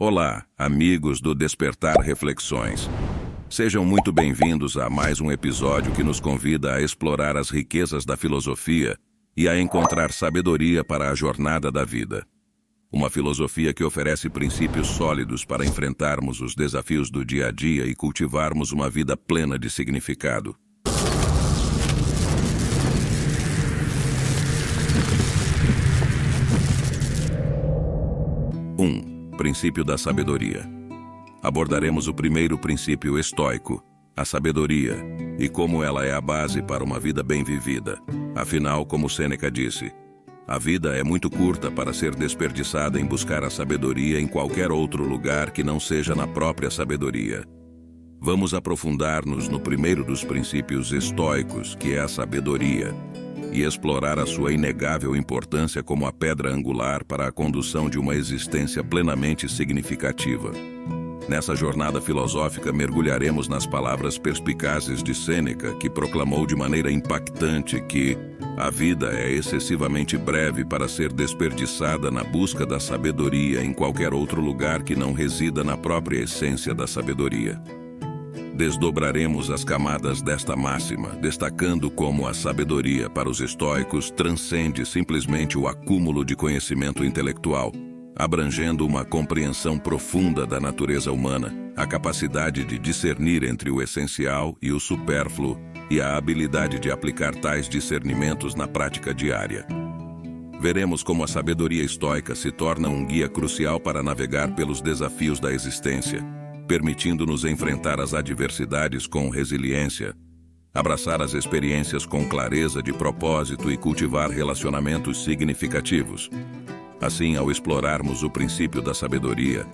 Olá, amigos do Despertar Reflexões. Sejam muito bem-vindos a mais um episódio que nos convida a explorar as riquezas da filosofia e a encontrar sabedoria para a jornada da vida. Uma filosofia que oferece princípios sólidos para enfrentarmos os desafios do dia a dia e cultivarmos uma vida plena de significado. 1. Princípio da sabedoria. Abordaremos o primeiro princípio estoico, a sabedoria, e como ela é a base para uma vida bem vivida. Afinal, como Sêneca disse, a vida é muito curta para ser desperdiçada em buscar a sabedoria em qualquer outro lugar que não seja na própria sabedoria. Vamos aprofundar-nos no primeiro dos princípios estoicos, que é a sabedoria, e explorar a sua inegável importância como a pedra angular para a condução de uma existência plenamente significativa. Nessa jornada filosófica, mergulharemos nas palavras perspicazes de Sêneca, que proclamou de maneira impactante que a vida é excessivamente breve para ser desperdiçada na busca da sabedoria em qualquer outro lugar que não resida na própria essência da sabedoria. Desdobraremos as camadas desta máxima, destacando como a sabedoria para os estoicos transcende simplesmente o acúmulo de conhecimento intelectual, abrangendo uma compreensão profunda da natureza humana, a capacidade de discernir entre o essencial e o supérfluo e a habilidade de aplicar tais discernimentos na prática diária. Veremos como a sabedoria estoica se torna um guia crucial para navegar pelos desafios da existência, permitindo-nos enfrentar as adversidades com resiliência, abraçar as experiências com clareza de propósito e cultivar relacionamentos significativos. Assim, ao explorarmos o princípio da sabedoria,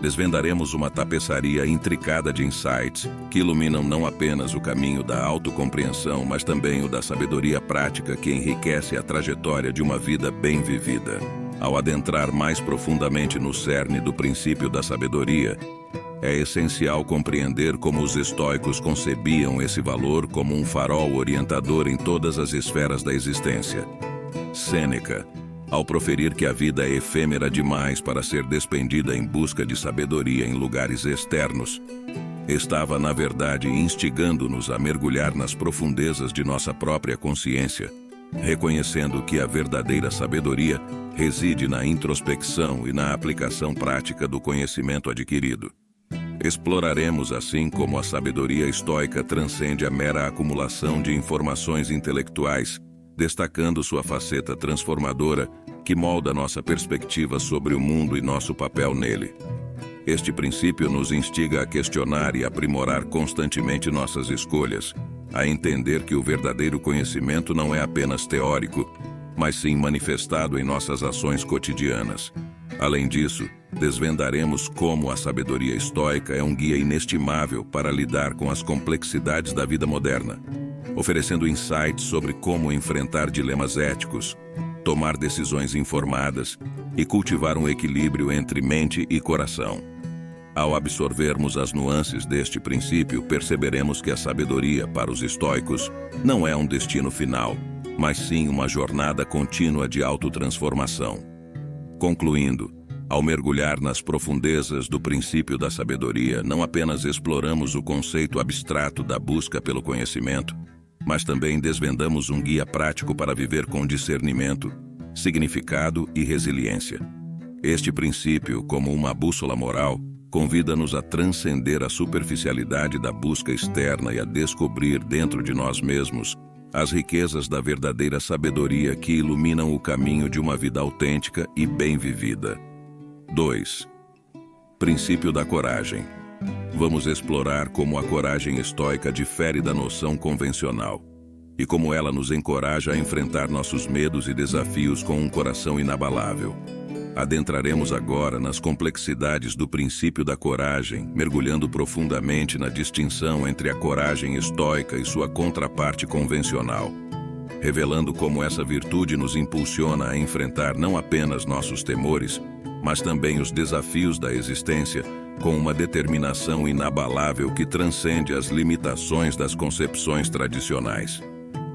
desvendaremos uma tapeçaria intricada de insights que iluminam não apenas o caminho da autocompreensão, mas também o da sabedoria prática que enriquece a trajetória de uma vida bem vivida. Ao adentrar mais profundamente no cerne do princípio da sabedoria, é essencial compreender como os estoicos concebiam esse valor como um farol orientador em todas as esferas da existência. Sêneca, ao proferir que a vida é efêmera demais para ser despendida em busca de sabedoria em lugares externos, estava, na verdade, instigando-nos a mergulhar nas profundezas de nossa própria consciência, reconhecendo que a verdadeira sabedoria reside na introspecção e na aplicação prática do conhecimento adquirido. Exploraremos assim como a sabedoria estoica transcende a mera acumulação de informações intelectuais, destacando sua faceta transformadora que molda nossa perspectiva sobre o mundo e nosso papel nele. Este princípio nos instiga a questionar e aprimorar constantemente nossas escolhas, a entender que o verdadeiro conhecimento não é apenas teórico, mas sim manifestado em nossas ações cotidianas. Além disso, desvendaremos como a sabedoria estoica é um guia inestimável para lidar com as complexidades da vida moderna, oferecendo insights sobre como enfrentar dilemas éticos, tomar decisões informadas e cultivar um equilíbrio entre mente e coração. Ao absorvermos as nuances deste princípio, perceberemos que a sabedoria, para os estoicos, não é um destino final, mas sim uma jornada contínua de autotransformação. Concluindo, ao mergulhar nas profundezas do princípio da sabedoria, não apenas exploramos o conceito abstrato da busca pelo conhecimento, mas também desvendamos um guia prático para viver com discernimento, significado e resiliência. Este princípio, como uma bússola moral, convida-nos a transcender a superficialidade da busca externa e a descobrir dentro de nós mesmos as riquezas da verdadeira sabedoria que iluminam o caminho de uma vida autêntica e bem vivida. 2. Princípio da coragem. Vamos explorar como a coragem estoica difere da noção convencional e como ela nos encoraja a enfrentar nossos medos e desafios com um coração inabalável. Adentraremos agora nas complexidades do princípio da coragem, mergulhando profundamente na distinção entre a coragem estoica e sua contraparte convencional, revelando como essa virtude nos impulsiona a enfrentar não apenas nossos temores, mas também os desafios da existência, com uma determinação inabalável que transcende as limitações das concepções tradicionais.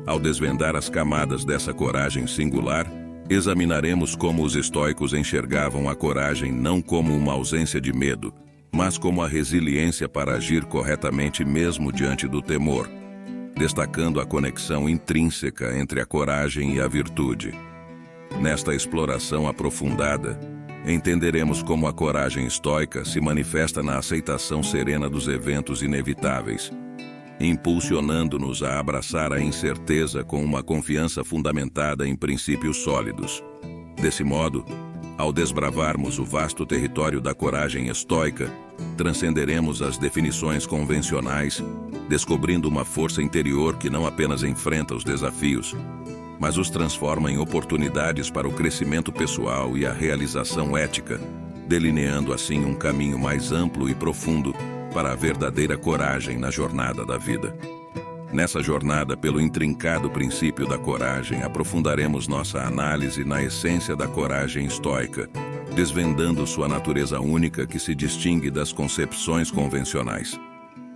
Ao desvendar as camadas dessa coragem singular, Examinaremos como os estoicos enxergavam a coragem não como uma ausência de medo, mas como a resiliência para agir corretamente mesmo diante do temor, destacando a conexão intrínseca entre a coragem e a virtude. Nesta exploração aprofundada, entenderemos como a coragem estoica se manifesta na aceitação serena dos eventos inevitáveis, impulsionando-nos a abraçar a incerteza com uma confiança fundamentada em princípios sólidos. Desse modo, ao desbravarmos o vasto território da coragem estoica, transcenderemos as definições convencionais, descobrindo uma força interior que não apenas enfrenta os desafios, mas os transforma em oportunidades para o crescimento pessoal e a realização ética, delineando assim um caminho mais amplo e profundo para a verdadeira coragem na jornada da vida. Nessa jornada pelo intrincado princípio da coragem, aprofundaremos nossa análise na essência da coragem estoica, desvendando sua natureza única que se distingue das concepções convencionais.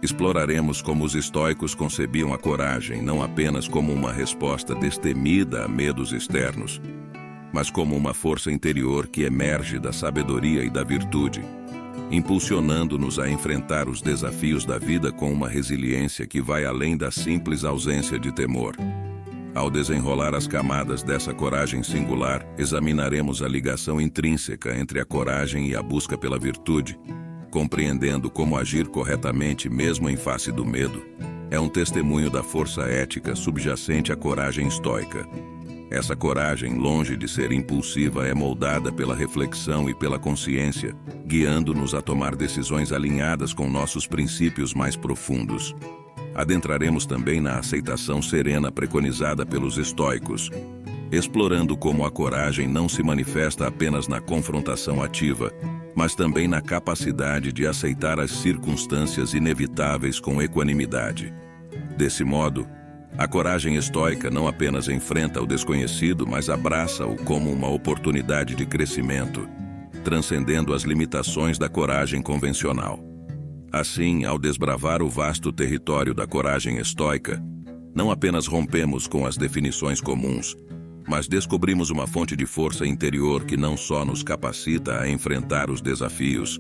Exploraremos como os estoicos concebiam a coragem não apenas como uma resposta destemida a medos externos, mas como uma força interior que emerge da sabedoria e da virtude, impulsionando-nos a enfrentar os desafios da vida com uma resiliência que vai além da simples ausência de temor. Ao desenrolar as camadas dessa coragem singular, examinaremos a ligação intrínseca entre a coragem e a busca pela virtude, compreendendo como agir corretamente mesmo em face do medo é um testemunho da força ética subjacente à coragem estoica. Essa coragem, longe de ser impulsiva, é moldada pela reflexão e pela consciência, guiando-nos a tomar decisões alinhadas com nossos princípios mais profundos. Adentraremos também na aceitação serena preconizada pelos estoicos, explorando como a coragem não se manifesta apenas na confrontação ativa, mas também na capacidade de aceitar as circunstâncias inevitáveis com equanimidade. Desse modo, a coragem estoica não apenas enfrenta o desconhecido, mas abraça-o como uma oportunidade de crescimento, transcendendo as limitações da coragem convencional. Assim, ao desbravar o vasto território da coragem estoica, não apenas rompemos com as definições comuns, mas descobrimos uma fonte de força interior que não só nos capacita a enfrentar os desafios,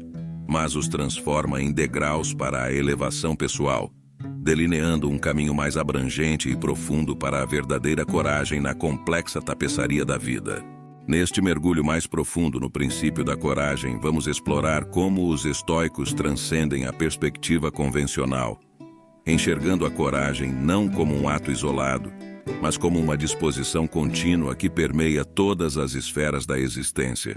mas os transforma em degraus para a elevação pessoal, delineando um caminho mais abrangente e profundo para a verdadeira coragem na complexa tapeçaria da vida. Neste mergulho mais profundo no princípio da coragem, vamos explorar como os estoicos transcendem a perspectiva convencional, enxergando a coragem não como um ato isolado, mas como uma disposição contínua que permeia todas as esferas da existência.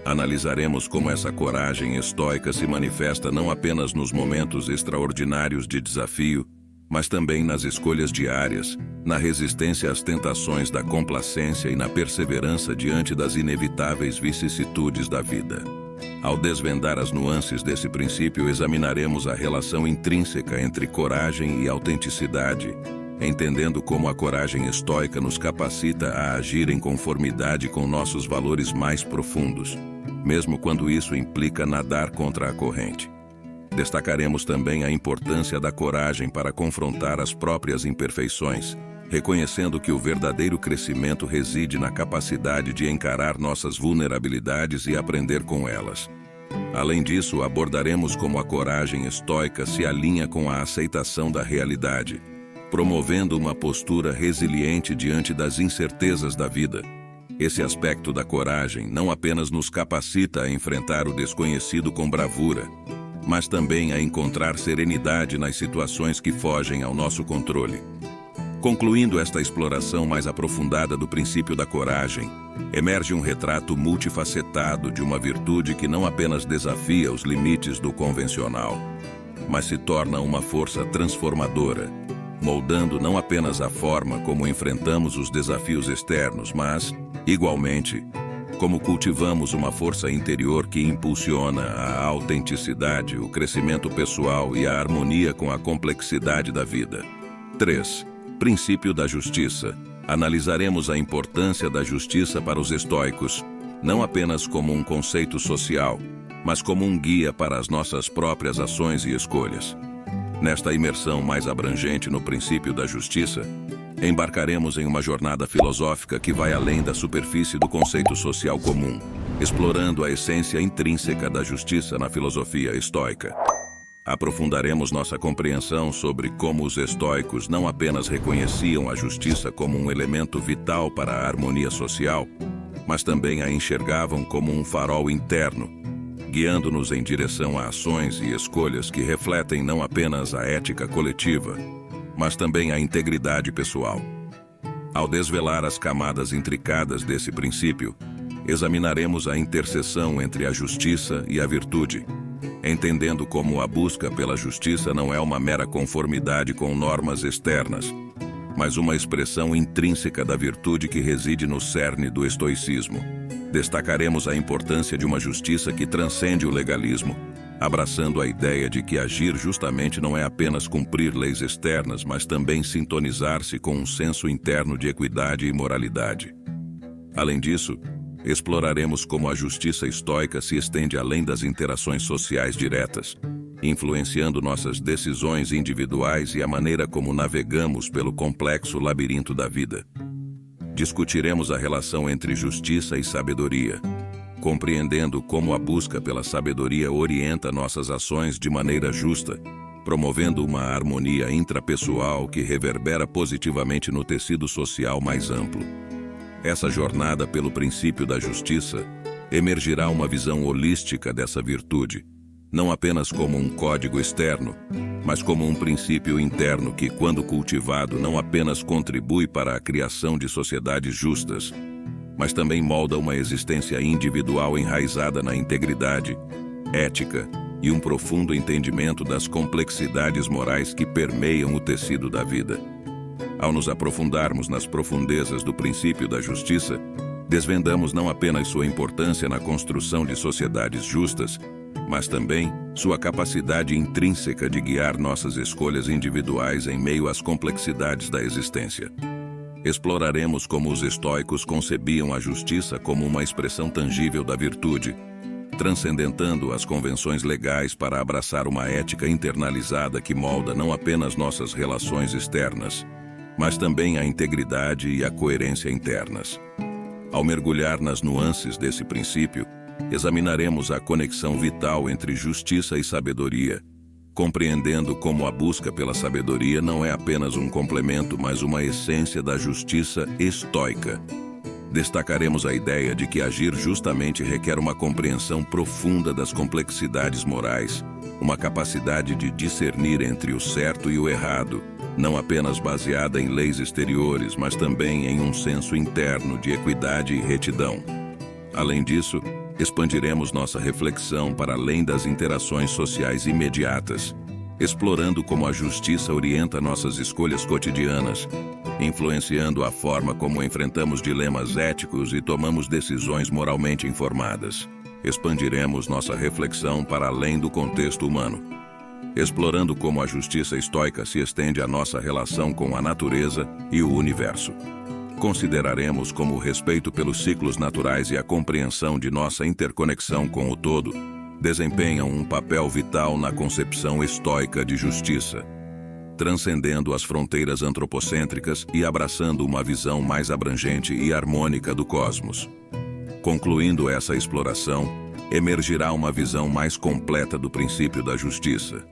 Analisaremos como essa coragem estoica se manifesta não apenas nos momentos extraordinários de desafio, mas também nas escolhas diárias, na resistência às tentações da complacência e na perseverança diante das inevitáveis vicissitudes da vida. Ao desvendar as nuances desse princípio, examinaremos a relação intrínseca entre coragem e autenticidade, entendendo como a coragem estoica nos capacita a agir em conformidade com nossos valores mais profundos, mesmo quando isso implica nadar contra a corrente. Destacaremos também a importância da coragem para confrontar as próprias imperfeições, reconhecendo que o verdadeiro crescimento reside na capacidade de encarar nossas vulnerabilidades e aprender com elas. Além disso, abordaremos como a coragem estoica se alinha com a aceitação da realidade, promovendo uma postura resiliente diante das incertezas da vida. Esse aspecto da coragem não apenas nos capacita a enfrentar o desconhecido com bravura, mas também a encontrar serenidade nas situações que fogem ao nosso controle. Concluindo esta exploração mais aprofundada do princípio da coragem, emerge um retrato multifacetado de uma virtude que não apenas desafia os limites do convencional, mas se torna uma força transformadora, moldando não apenas a forma como enfrentamos os desafios externos, mas, igualmente, como cultivamos uma força interior que impulsiona a autenticidade, o crescimento pessoal e a harmonia com a complexidade da vida. 3. Princípio da justiça. Analisaremos a importância da justiça para os estoicos, não apenas como um conceito social, mas como um guia para as nossas próprias ações e escolhas. Nesta imersão mais abrangente no princípio da justiça, Embarcaremos em uma jornada filosófica que vai além da superfície do conceito social comum, explorando a essência intrínseca da justiça na filosofia estoica. Aprofundaremos nossa compreensão sobre como os estoicos não apenas reconheciam a justiça como um elemento vital para a harmonia social, mas também a enxergavam como um farol interno, guiando-nos em direção a ações e escolhas que refletem não apenas a ética coletiva, mas também a integridade pessoal. Ao desvelar as camadas intricadas desse princípio, examinaremos a interseção entre a justiça e a virtude, entendendo como a busca pela justiça não é uma mera conformidade com normas externas, mas uma expressão intrínseca da virtude que reside no cerne do estoicismo. Destacaremos a importância de uma justiça que transcende o legalismo, abraçando a ideia de que agir justamente não é apenas cumprir leis externas, mas também sintonizar-se com um senso interno de equidade e moralidade. Além disso, exploraremos como a justiça estoica se estende além das interações sociais diretas, influenciando nossas decisões individuais e a maneira como navegamos pelo complexo labirinto da vida. Discutiremos a relação entre justiça e sabedoria, compreendendo como a busca pela sabedoria orienta nossas ações de maneira justa, promovendo uma harmonia intrapessoal que reverbera positivamente no tecido social mais amplo. Essa jornada pelo princípio da justiça emergirá uma visão holística dessa virtude, não apenas como um código externo, mas como um princípio interno que, quando cultivado, não apenas contribui para a criação de sociedades justas, mas também molda uma existência individual enraizada na integridade, ética e um profundo entendimento das complexidades morais que permeiam o tecido da vida. Ao nos aprofundarmos nas profundezas do princípio da justiça, desvendamos não apenas sua importância na construção de sociedades justas, mas também sua capacidade intrínseca de guiar nossas escolhas individuais em meio às complexidades da existência. Exploraremos como os estoicos concebiam a justiça como uma expressão tangível da virtude, transcendentando as convenções legais para abraçar uma ética internalizada que molda não apenas nossas relações externas, mas também a integridade e a coerência internas. Ao mergulhar nas nuances desse princípio, examinaremos a conexão vital entre justiça e sabedoria, compreendendo como a busca pela sabedoria não é apenas um complemento, mas uma essência da justiça estoica. Destacaremos a ideia de que agir justamente requer uma compreensão profunda das complexidades morais, uma capacidade de discernir entre o certo e o errado, não apenas baseada em leis exteriores, mas também em um senso interno de equidade e retidão. Além disso, expandiremos nossa reflexão para além das interações sociais imediatas, explorando como a justiça orienta nossas escolhas cotidianas, influenciando a forma como enfrentamos dilemas éticos e tomamos decisões moralmente informadas. Expandiremos nossa reflexão para além do contexto humano, explorando como a justiça estoica se estende à nossa relação com a natureza e o universo. Consideraremos como o respeito pelos ciclos naturais e a compreensão de nossa interconexão com o todo desempenham um papel vital na concepção estoica de justiça, transcendendo as fronteiras antropocêntricas e abraçando uma visão mais abrangente e harmônica do cosmos. Concluindo essa exploração, emergirá uma visão mais completa do princípio da justiça,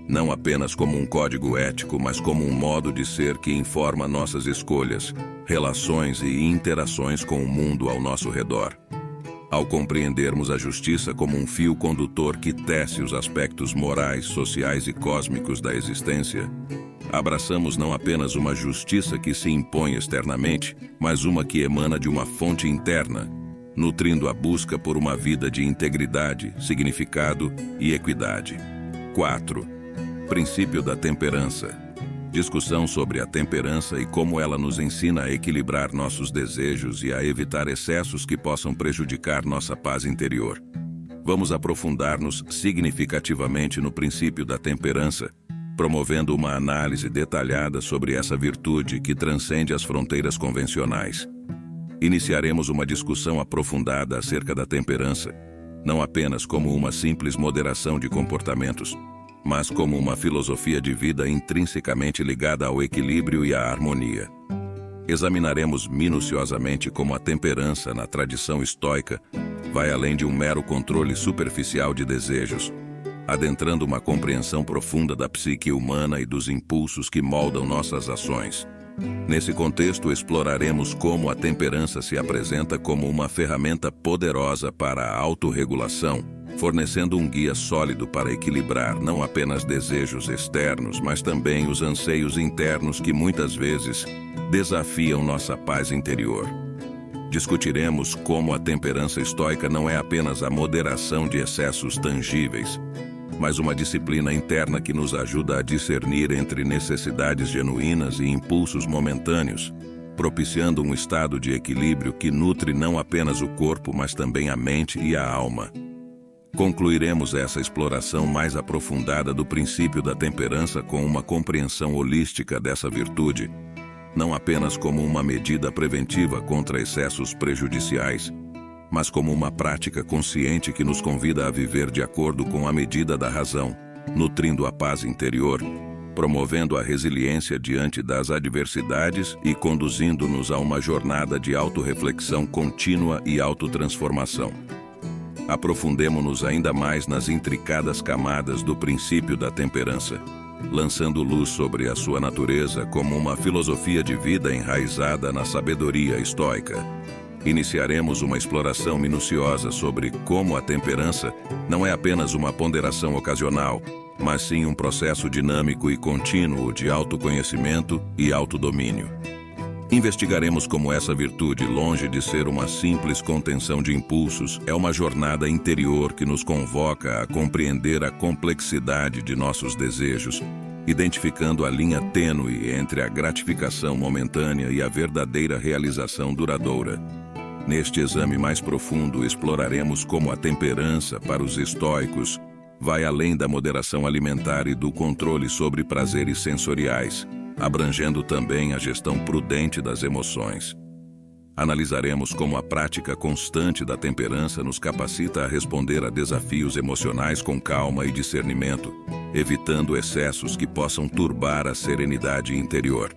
não apenas como um código ético, mas como um modo de ser que informa nossas escolhas, relações e interações com o mundo ao nosso redor. Ao compreendermos a justiça como um fio condutor que tece os aspectos morais, sociais e cósmicos da existência, abraçamos não apenas uma justiça que se impõe externamente, mas uma que emana de uma fonte interna, nutrindo a busca por uma vida de integridade, significado e equidade. 4. Princípio da temperança. Discussão sobre a temperança e como ela nos ensina a equilibrar nossos desejos e a evitar excessos que possam prejudicar nossa paz interior. Vamos aprofundar-nos significativamente no princípio da temperança, promovendo uma análise detalhada sobre essa virtude que transcende as fronteiras convencionais. Iniciaremos uma discussão aprofundada acerca da temperança, não apenas como uma simples moderação de comportamentos, mas como uma filosofia de vida intrinsecamente ligada ao equilíbrio e à harmonia. Examinaremos minuciosamente como a temperança, na tradição estoica, vai além de um mero controle superficial de desejos, adentrando uma compreensão profunda da psique humana e dos impulsos que moldam nossas ações. Nesse contexto, exploraremos como a temperança se apresenta como uma ferramenta poderosa para a autorregulação, fornecendo um guia sólido para equilibrar não apenas desejos externos, mas também os anseios internos que muitas vezes desafiam nossa paz interior. Discutiremos como a temperança estoica não é apenas a moderação de excessos tangíveis, mas uma disciplina interna que nos ajuda a discernir entre necessidades genuínas e impulsos momentâneos, propiciando um estado de equilíbrio que nutre não apenas o corpo, mas também a mente e a alma. Concluiremos essa exploração mais aprofundada do princípio da temperança com uma compreensão holística dessa virtude, não apenas como uma medida preventiva contra excessos prejudiciais, mas como uma prática consciente que nos convida a viver de acordo com a medida da razão, nutrindo a paz interior, promovendo a resiliência diante das adversidades e conduzindo-nos a uma jornada de autorreflexão contínua e autotransformação. Aprofundemo-nos ainda mais nas intricadas camadas do princípio da temperança, lançando luz sobre a sua natureza como uma filosofia de vida enraizada na sabedoria estoica. Iniciaremos uma exploração minuciosa sobre como a temperança não é apenas uma ponderação ocasional, mas sim um processo dinâmico e contínuo de autoconhecimento e autodomínio. Investigaremos como essa virtude, longe de ser uma simples contenção de impulsos, é uma jornada interior que nos convoca a compreender a complexidade de nossos desejos, identificando a linha tênue entre a gratificação momentânea e a verdadeira realização duradoura. Neste exame mais profundo, exploraremos como a temperança, para os estoicos, vai além da moderação alimentar e do controle sobre prazeres sensoriais, abrangendo também a gestão prudente das emoções. Analisaremos como a prática constante da temperança nos capacita a responder a desafios emocionais com calma e discernimento, evitando excessos que possam turbar a serenidade interior.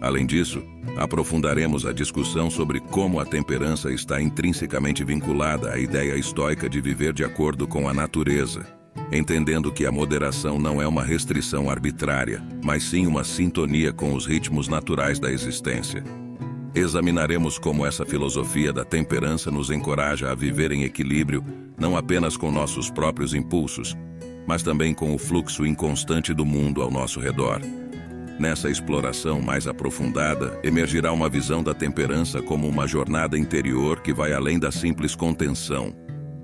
Além disso, aprofundaremos a discussão sobre como a temperança está intrinsecamente vinculada à ideia estoica de viver de acordo com a natureza, entendendo que a moderação não é uma restrição arbitrária, mas sim uma sintonia com os ritmos naturais da existência. Examinaremos como essa filosofia da temperança nos encoraja a viver em equilíbrio, não apenas com nossos próprios impulsos, mas também com o fluxo inconstante do mundo ao nosso redor. Nessa exploração mais aprofundada, emergirá uma visão da temperança como uma jornada interior que vai além da simples contenção,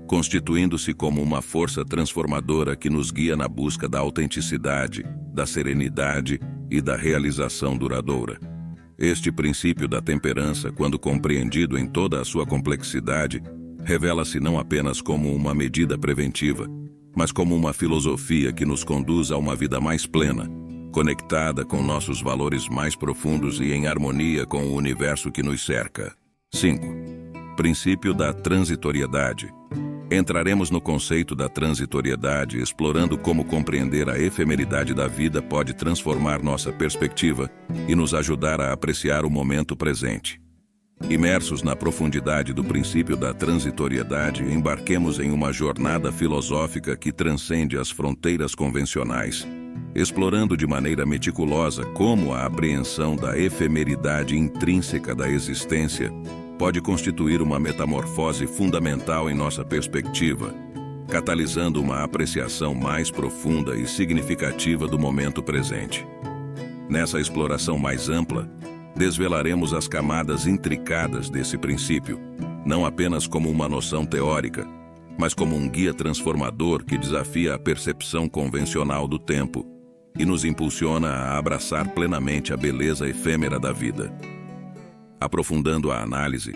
constituindo-se como uma força transformadora que nos guia na busca da autenticidade, da serenidade e da realização duradoura. Este princípio da temperança, quando compreendido em toda a sua complexidade, revela-se não apenas como uma medida preventiva, mas como uma filosofia que nos conduz a uma vida mais plena, conectada com nossos valores mais profundos e em harmonia com o universo que nos cerca. 5. Princípio da transitoriedade. Entraremos no conceito da transitoriedade, explorando como compreender a efemeridade da vida pode transformar nossa perspectiva e nos ajudar a apreciar o momento presente. Imersos na profundidade do princípio da transitoriedade, embarquemos em uma jornada filosófica que transcende as fronteiras convencionais, explorando de maneira meticulosa como a apreensão da efemeridade intrínseca da existência pode constituir uma metamorfose fundamental em nossa perspectiva, catalisando uma apreciação mais profunda e significativa do momento presente. Nessa exploração mais ampla, desvelaremos as camadas intricadas desse princípio, não apenas como uma noção teórica, mas como um guia transformador que desafia a percepção convencional do tempo e nos impulsiona a abraçar plenamente a beleza efêmera da vida. Aprofundando a análise,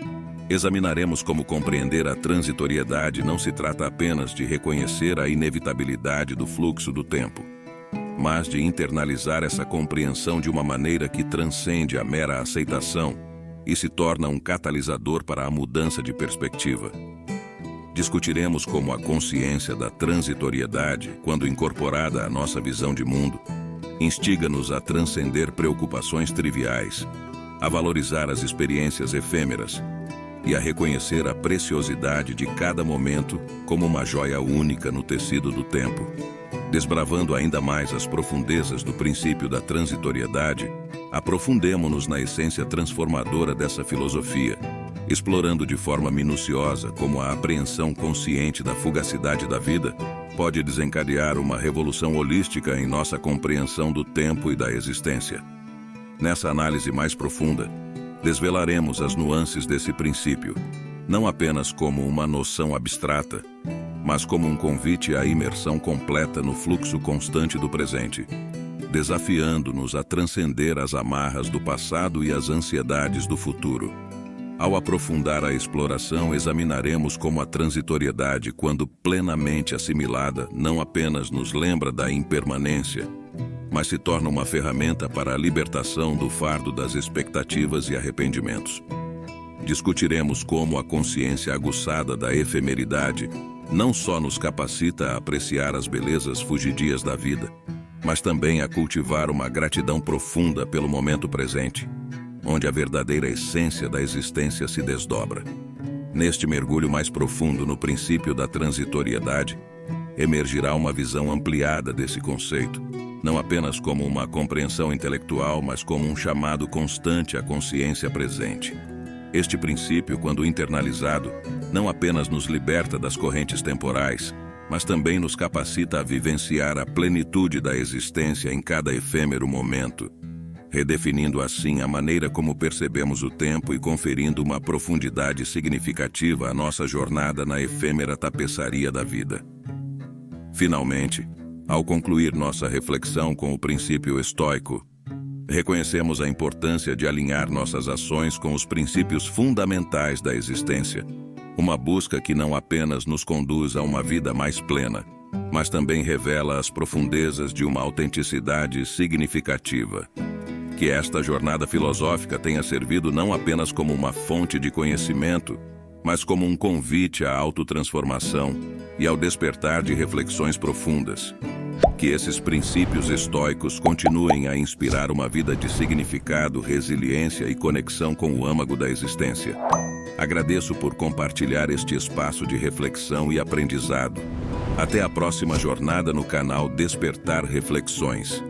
examinaremos como compreender a transitoriedade não se trata apenas de reconhecer a inevitabilidade do fluxo do tempo, mas de internalizar essa compreensão de uma maneira que transcende a mera aceitação e se torna um catalisador para a mudança de perspectiva. Discutiremos como a consciência da transitoriedade, quando incorporada à nossa visão de mundo, instiga-nos a transcender preocupações triviais, a valorizar as experiências efêmeras e a reconhecer a preciosidade de cada momento como uma joia única no tecido do tempo. Desbravando ainda mais as profundezas do princípio da transitoriedade, aprofundemo-nos na essência transformadora dessa filosofia, explorando de forma minuciosa como a apreensão consciente da fugacidade da vida pode desencadear uma revolução holística em nossa compreensão do tempo e da existência. Nessa análise mais profunda, desvelaremos as nuances desse princípio, não apenas como uma noção abstrata, mas como um convite à imersão completa no fluxo constante do presente, desafiando-nos a transcender as amarras do passado e as ansiedades do futuro. Ao aprofundar a exploração, examinaremos como a transitoriedade, quando plenamente assimilada, não apenas nos lembra da impermanência, mas se torna uma ferramenta para a libertação do fardo das expectativas e arrependimentos. Discutiremos como a consciência aguçada da efemeridade não só nos capacita a apreciar as belezas fugidias da vida, mas também a cultivar uma gratidão profunda pelo momento presente, onde a verdadeira essência da existência se desdobra. Neste mergulho mais profundo no princípio da transitoriedade, emergirá uma visão ampliada desse conceito, não apenas como uma compreensão intelectual, mas como um chamado constante à consciência presente. Este princípio, quando internalizado, não apenas nos liberta das correntes temporais, mas também nos capacita a vivenciar a plenitude da existência em cada efêmero momento, redefinindo assim a maneira como percebemos o tempo e conferindo uma profundidade significativa à nossa jornada na efêmera tapeçaria da vida. Finalmente, ao concluir nossa reflexão com o princípio estoico, reconhecemos a importância de alinhar nossas ações com os princípios fundamentais da existência, uma busca que não apenas nos conduz a uma vida mais plena, mas também revela as profundezas de uma autenticidade significativa. Que esta jornada filosófica tenha servido não apenas como uma fonte de conhecimento, mas como um convite à autotransformação e ao despertar de reflexões profundas. Que esses princípios estoicos continuem a inspirar uma vida de significado, resiliência e conexão com o âmago da existência. Agradeço por compartilhar este espaço de reflexão e aprendizado. Até a próxima jornada no canal Despertar Reflexões.